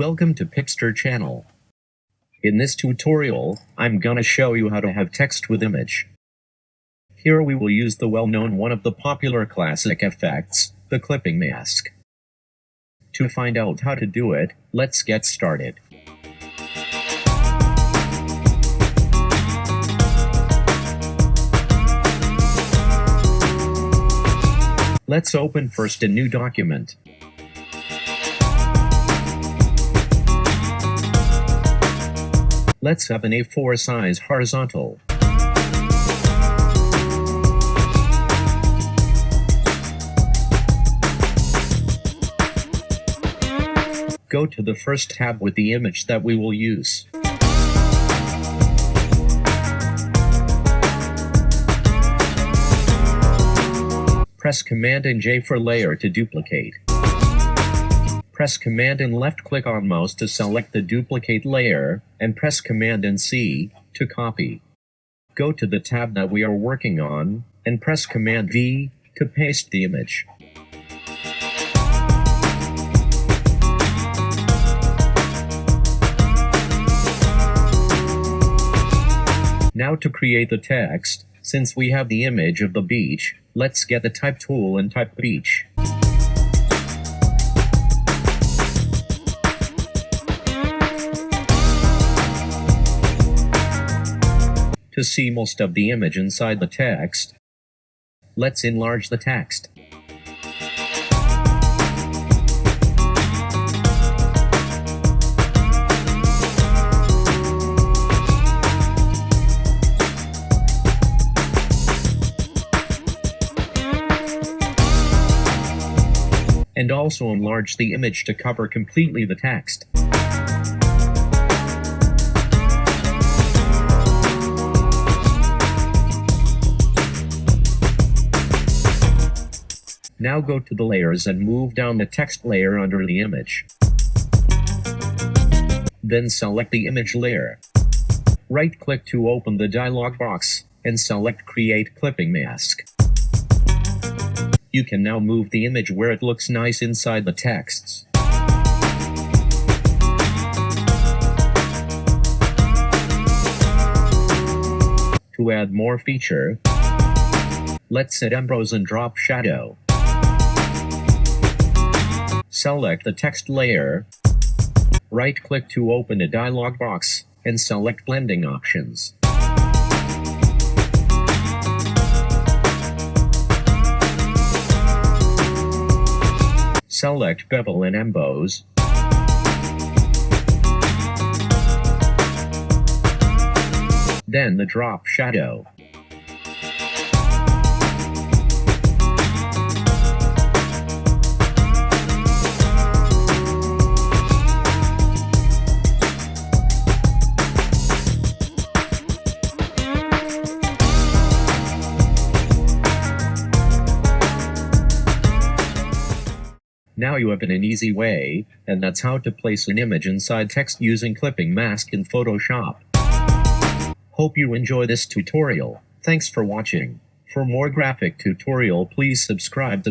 Welcome to Pipster channel. In this tutorial, I'm gonna show you how to have text with image. Here we will use the well-known one of the popular classic effects, the clipping mask. To find out how to do it, let's get started. Let's open first a new document. Let's have an A4 size horizontal. Go to the first tab with the image that we will use. Press Command and J for layer to duplicate. Press Command and left-click on mouse to select the duplicate layer, and press Command and C to copy. Go to the tab that we are working on, and press Command V to paste the image. Now to create the text, since we have the image of the beach, let's get the Type tool and type beach. To see most of the image inside the text, let's enlarge the text. And also enlarge the image to cover completely the text. Now go to the layers and move down the text layer under the image. Then select the image layer. Right-click to open the dialog box, and select Create Clipping Mask. You can now move the image where it looks nice inside the texts. To add more feature, let's set emboss and drop shadow. Select the text layer. Right-click to open a dialog box, and select blending options. Select bevel and emboss. Then the drop shadow. Now you have it an easy way, and that's how to place an image inside text using Clipping Mask in Photoshop. Hope you enjoy this tutorial. Thanks for watching. For more graphic tutorial, please subscribe.